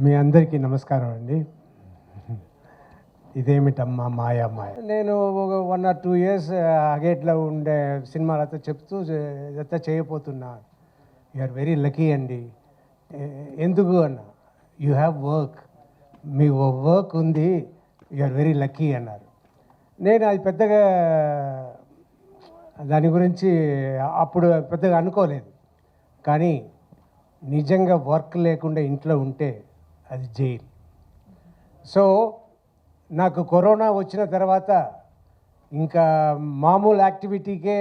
మీ అందరికీ నమస్కారం అండి. ఇదేమిటమ్మా మాయా మాయ. నేను ఒక 1 or 2 years అగేట్లో ఉండే సినిమాలతో చెప్తూ ఇదంతా చేయబోతున్నా. యు ఆర్ వెరీ లక్కీ అండి. ఎందుకు అన్న, you have work, me work ఉంది, యు ఆర్ వెరీ లక్కీ అన్నారు. నేను అది పెద్దగా దాని గురించి అప్పుడు పెద్దగా అనుకోలేదు. కానీ నిజంగా వర్క్ లేకుండా ఇంట్లో ఉంటే అది జైలు. సో నాకు కరోనా వచ్చిన తర్వాత ఇంకా మామూలు యాక్టివిటీకే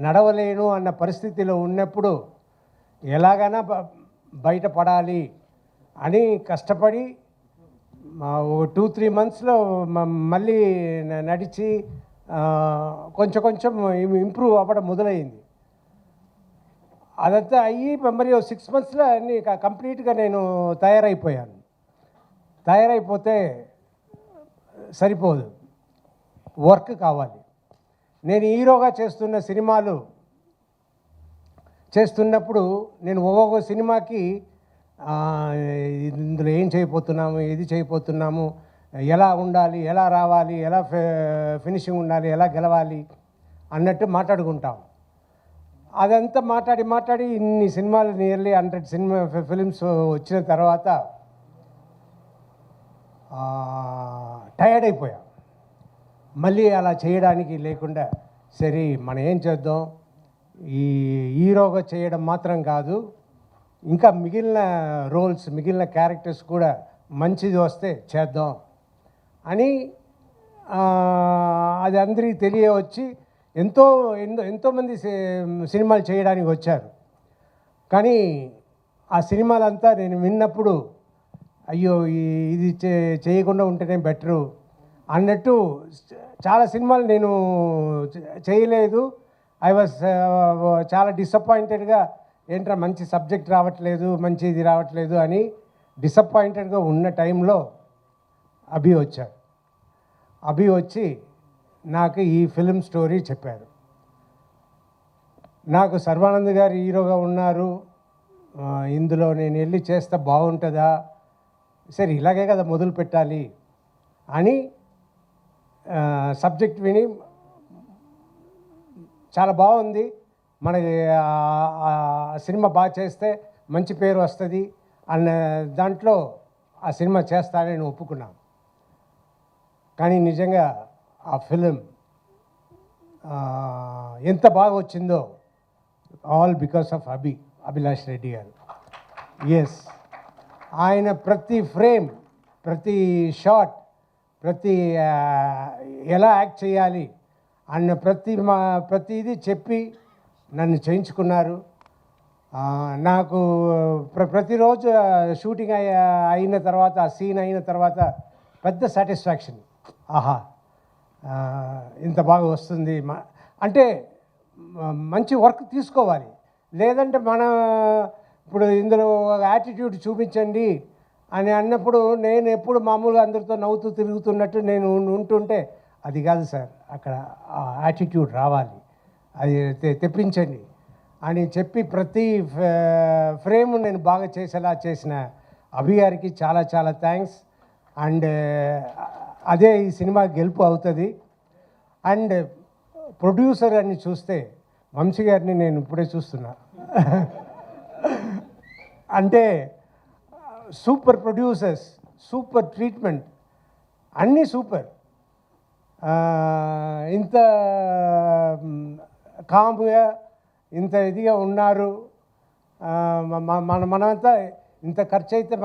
నడవలేను అన్న పరిస్థితిలో ఉన్నప్పుడు ఎలాగైనా బయటపడాలి అని కష్టపడి 2-3 monthsలో మళ్ళీ నడిచి కొంచెం కొంచెం ఇంప్రూవ్ అవ్వడం మొదలైంది. అదంతా అయ్యి మరి 6 monthsలో అన్నీ కంప్లీట్గా నేను తయారైపోతే సరిపోదు, వర్క్ కావాలి. నేను హీరోగా చేస్తున్న సినిమాలు చేస్తున్నప్పుడు నేను ఒక్కొక్క సినిమాకి ఇందులో ఏం చేయబోతున్నాము, ఇది చేయబోతున్నాము, ఎలా ఉండాలి, ఎలా రావాలి, ఎలా ఫినిషింగ్ ఉండాలి, ఎలా గెలవాలి అన్నట్టు మాట్లాడుకుంటాం. అదంతా మాట్లాడి ఇన్ని సినిమాలు నియర్లీ 100 ఫిలిమ్స్ వచ్చిన తర్వాత టైర్డ్ అయిపోయా. మళ్ళీ అలా చేయడానికి లేకుండా సరే మనం ఏం చేద్దాం, ఈ హీరోగా చేయడం మాత్రం కాదు, ఇంకా మిగిలిన రోల్స్, మిగిలిన క్యారెక్టర్స్ కూడా మంచిది వస్తే చేద్దాం అని అది అందరికీ తెలియవచ్చి ఎంతోమంది సినిమాలు చేయడానికి వచ్చారు. కానీ ఆ సినిమాలంతా నేను విన్నప్పుడు అయ్యో ఇది చేయకుండా ఉంటేనే బెటరు అన్నట్టు చాలా సినిమాలు నేను చేయలేదు. ఐ వాజ్ చాలా డిసప్పాయింటెడ్గా, ఏంట్రా మంచి సబ్జెక్ట్ రావట్లేదు, మంచి ఇది రావట్లేదు అని డిసప్పాయింటెడ్గా ఉన్న టైంలో అభి వచ్చారు. అభి వచ్చి నాకు ఈ ఫిల్మ్ స్టోరీ చెప్పారు. నాకు సర్వానంద్ గారు హీరోగా ఉన్నారు, ఇందులో నేను వెళ్ళి చేస్తే బాగుంటుందా, సరే ఇలాగే కదా మొదలు పెట్టాలి అని సబ్జెక్ట్ విని చాలా బాగుంది, మనకి సినిమా బాగా చేస్తే మంచి పేరు వస్తుంది అన్న దాంట్లో ఆ సినిమా చేస్తానని ఒప్పుకున్నాను. కానీ నిజంగా ఆ ఫిలిం ఎంత బాగా వచ్చిందో all because of Abhilash Reddy గారు. ఎస్, ఆయన ప్రతి ఫ్రేమ్, ప్రతి షాట్, ప్రతి ఎలా యాక్ట్ చేయాలి అన్న ప్రతిదీ చెప్పి నన్ను చేయించుకున్నారు. నాకు ప్రతిరోజు షూటింగ్ అయిన తర్వాత, ఆ సీన్ అయిన తర్వాత పెద్ద సాటిస్ఫాక్షన్. ఆహా, ఇంత బాగా వస్తుంది అంటే మంచి వర్క్ తీసుకోవాలి. లేదంటే ఇప్పుడు ఇందులో యాటిట్యూడ్ చూపించండి అని అన్నప్పుడు నేను ఎప్పుడు మామూలుగా అందరితో నవ్వుతూ తిరుగుతున్నట్టు నేను ఉంటుంటే అది కాదు సార్, అక్కడ ఆ యాటిట్యూడ్ రావాలి, అది తెప్పించండి అని చెప్పి ప్రతి ఫ్రేమ్ నేను బాగా చేసేలా చేసిన అభి గారికి చాలా చాలా థ్యాంక్స్. అండ్ అదే ఈ సినిమా గెలుపు అవుతుంది. అండ్ ప్రొడ్యూసర్ అని చూస్తే వంశీ గారిని నేను ఇప్పుడే చూస్తున్నా. అంటే సూపర్ ప్రొడ్యూసర్స్, సూపర్ ట్రీట్మెంట్, అన్నీ సూపర్. ఇంత కామ్గా, ఇంత ఇదిగా ఉన్నారు. మనమంతా ఇంత ఖర్చు అయితే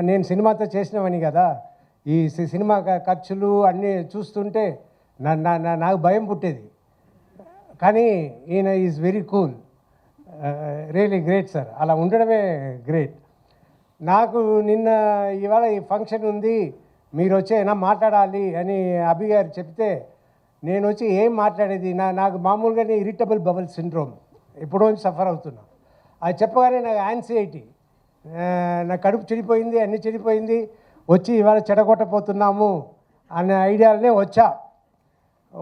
నేను సినిమాతో చేసినవని కదా, ఈ సినిమా ఖర్చులు అన్నీ చూస్తుంటే నాకు భయం పుట్టేది. కానీ ఈయన is very cool, really great sir. అలా ఉండడమే గ్రేట్. నాకు ఇవాళ ఈ ఫంక్షన్ ఉంది, మీరు వచ్చి అయినా మాట్లాడాలి అని అభి గారు చెప్తే నేను వచ్చి ఏం మాట్లాడేది, నాకు మామూలుగానే ఇరిటబుల్ బబుల్ సిండ్రోమ్ ఎప్పుడో సఫర్ అవుతున్నా. అది చెప్పగానే నాకు యాంగ్జైటీ, నా కడుపు చెడిపోయింది, అన్నీ చెడిపోయింది, వచ్చి ఇవాళ చెడగొట్టపోతున్నాము అనే ఐడియాలనే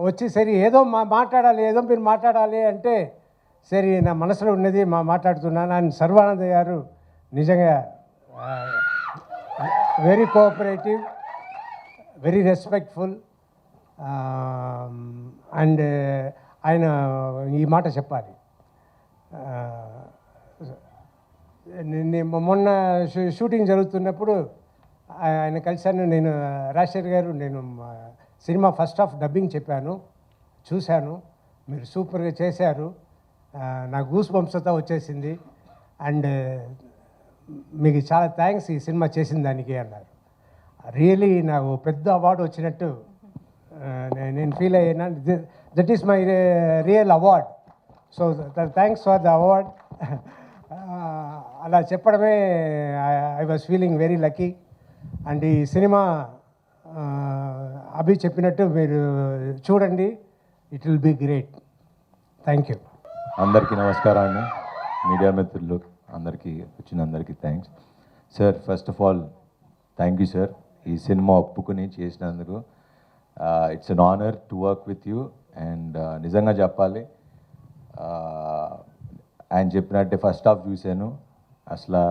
వచ్చి సరే ఏదో మాట్లాడాలి, ఏదో మీరు మాట్లాడాలి అంటే సరే నా మనసులో ఉన్నది మాట్లాడుతున్నాను. ఆయన సర్వానంద్ గారు నిజంగా very cooperative, very respectful. And ఆయన ఈ మాట చెప్పాలి. మొన్న షూటింగ్ జరుగుతున్నప్పుడు ఆయన కలిశాను. నేను రాజశేఖర్ గారు, నేను సినిమా ఫస్ట్ హాఫ్ డబ్బింగ్ చెప్పాను, చూశాను, మీరు సూపర్గా చేశారు, నాకు గూస్ బంప్స్తో వచ్చేసింది, అండ్ మీకు చాలా థ్యాంక్స్ ఈ సినిమా చేసిన దానికి అన్నారు. రియలీ నాకు పెద్ద అవార్డు వచ్చినట్టు నేను ఫీల్ అయ్యాను. That is my real award. So thanks for the award. అలా చెప్పడమే I was feeling very lucky. And ఈ సినిమా అభి చెప్పినట్టు మీరు చూడండి, it will be great. Thank you. అందరికీ నమస్కారం అండి, మీడియా మిత్రులు అందరికీ, వచ్చిన అందరికీ thanks sir. First of all thank you sir, ఈ సినిమా ఒప్పుకుని చేసినందుకు. It's an honour to work with you. And నిజంగా చెప్పాలి, ఆయన చెప్పినట్టే ఫస్ట్ హాఫ్ చూశాను, అసలు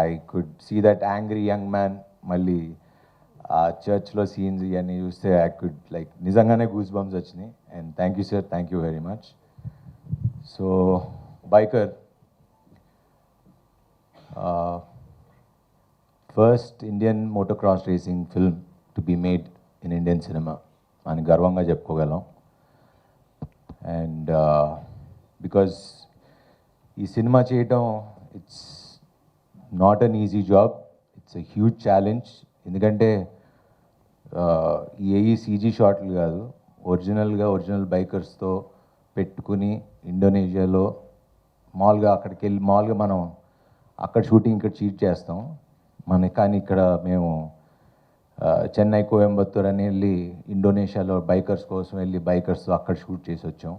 I could see that angry young man. మళ్ళీ ఆ చర్చ్లో సీన్స్ ఇవన్నీ చూస్తే ఐ కుడ్ లైక్ నిజంగానే గూస్ బంప్స్ వచ్చినాయి. And thank you sir, thank you very much. So biker, first Indian motocross racing film to be made in Indian cinema అని గర్వంగా చెప్పుకోగలం. అండ్ బికాజ్ ఈ సినిమా చేయటం it's not an easy job, it's a huge challenge. ఎందుకంటే ఏ CG షాట్లు కాదు, original బైకర్స్తో పెట్టుకుని ఇండోనేషియాలో మామూలుగా మనం అక్కడ షూటింగ్ ఇక్కడ షూట్ చేస్తాం. కానీ ఇక్కడ మేము చెన్నై, కోయంబత్తూర్ అని వెళ్ళి ఇండోనేషియాలో బైకర్స్ కోసం వెళ్ళి బైకర్స్తో అక్కడ షూట్ చేసి వచ్చాం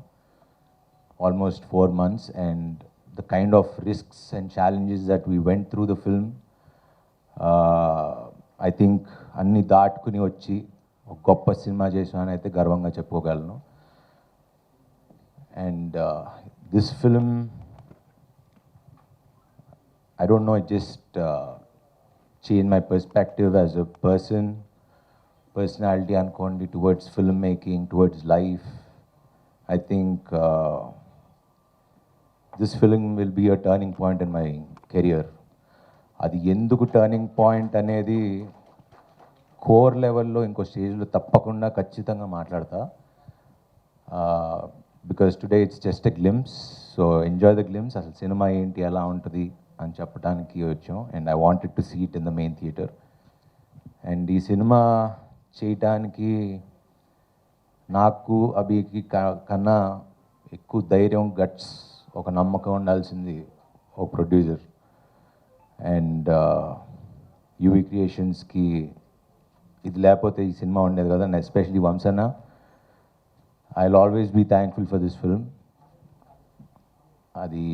almost 4 months. And the kind of risks and challenges that we went through the film, I think అన్ని దాటుకుని వచ్చి ఒక గొప్ప సినిమా చేసామని అయితే గర్వంగా చెప్పుకోగలను. And this film, I don't know, it just changed my perspective as a personality అనుకోండి, towards filmmaking, towards life. I think this film will be a turning point in my career. అది ఎందుకు turning point అనేది core లెవెల్లో ఇంకో స్టేజ్లో తప్పకుండా ఖచ్చితంగా మాట్లాడతా. Because today it's just a glimpse, so enjoy the glimpse. అసలు సినిమా ఏంటి, ఎలా ఉంటుంది అని చెప్పడానికి వచ్చాం. And I wanted to see it in the main theatre. అండ్ ఈ సినిమా చేయటానికి నాకు అభికి కన్నా ఎక్కువ ధైర్యం, గట్స్, ఒక నమ్మకం ఉండాల్సింది ఓ ప్రొడ్యూసర్. అండ్ యూవీ క్రియేషన్స్కి ఇది లేకపోతే ఈ సినిమా ఉండేది కదా. అండ్ ఎస్పెషలీ వంశన్న, I will always be thankful for this film. అది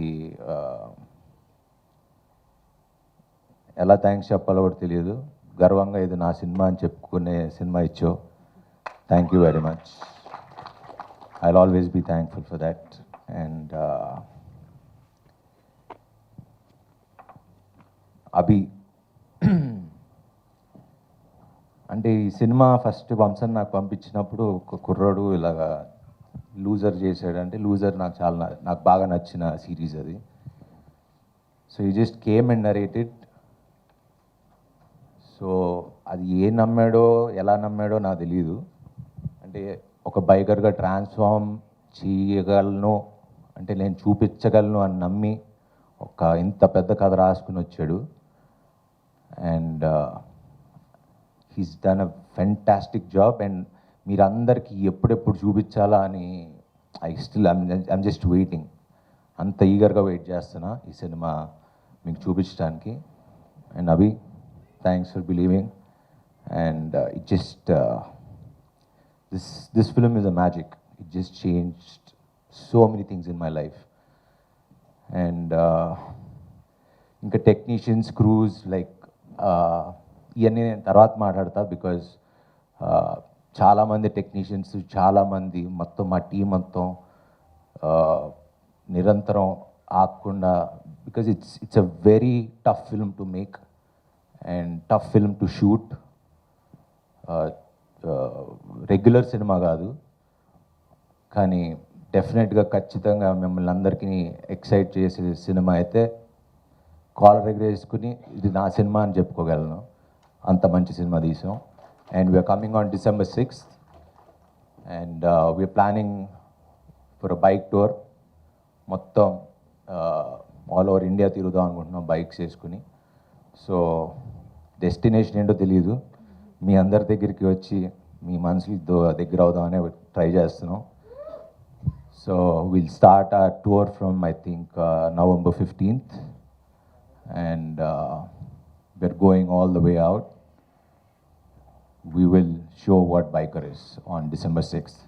ఎలా థ్యాంక్స్ చెప్పాలో కూడా తెలియదు. గర్వంగా ఇది నా సినిమా అని చెప్పుకునే సినిమా ఇచ్చావు. Thank you very much. I will always be thankful for that. And Abhi, అంటే ఈ సినిమా ఫస్ట్ వంశన్ నాకు పంపించినప్పుడు ఒక కుర్రాడు ఇలాగా లూజర్ చేశాడు. అంటే లూజర్ నాకు బాగా నచ్చిన సిరీస్ అది. సో ఈ just came and narrated. So అది ఎలా నమ్మాడో నాకు తెలియదు. అంటే ఒక బైకర్గా ట్రాన్స్ఫార్మ్ చేయగలను, అంటే నేను చూపించగలను అని నమ్మి ఒక ఇంత పెద్ద కథ రాసుకుని వచ్చాడు. And he's done a fantastic job. And మీరందరికీ ఎప్పుడెప్పుడు చూపించాలా అని ఐమ్ జస్ట్ వెయిటింగ్. అంత ఈగర్గా వెయిట్ చేస్తున్నా ఈ సినిమా మీకు చూపించడానికి. And Abhi, thanks for believing. And it just this film is a magic. It just changed so many things in my life. And ఇంకా టెక్నీషియన్స్, క్రూస్, లైక్ ఇవన్నీ నేను తర్వాత మాట్లాడతా. బికాజ్ చాలామంది టెక్నీషియన్స్, చాలామంది మొత్తం మా టీం మొత్తం నిరంతరం ఆగకుండా, because it's a very tough film to make. And tough film to shoot. Regular cinema కాదు, కానీ డెఫినెట్గా ఖచ్చితంగా మిమ్మల్ని అందరికీ ఎక్సైట్ చేసే సినిమా అయితే కాలర్ ఎగరేసుకుని ఇది నా సినిమా అని చెప్పుకోగలను. అంత మంచి సినిమా తీసాం. And we are coming on December 6th and we are planning for a bike tour. మొత్తం ఆల్ ఓవర్ ఇండియా తిరుగుదాం అనుకుంటున్నాం బైక్స్ వేసుకుని. సో డెస్టినేషన్ ఏంటో తెలియదు, మీ అందరి దగ్గరికి వచ్చి మీ మనసులతో దగ్గర అవుదామనే ట్రై చేస్తున్నాం. So will start our tour from I think November 15th and we're going all the way out. We will show what biker is on December 6th.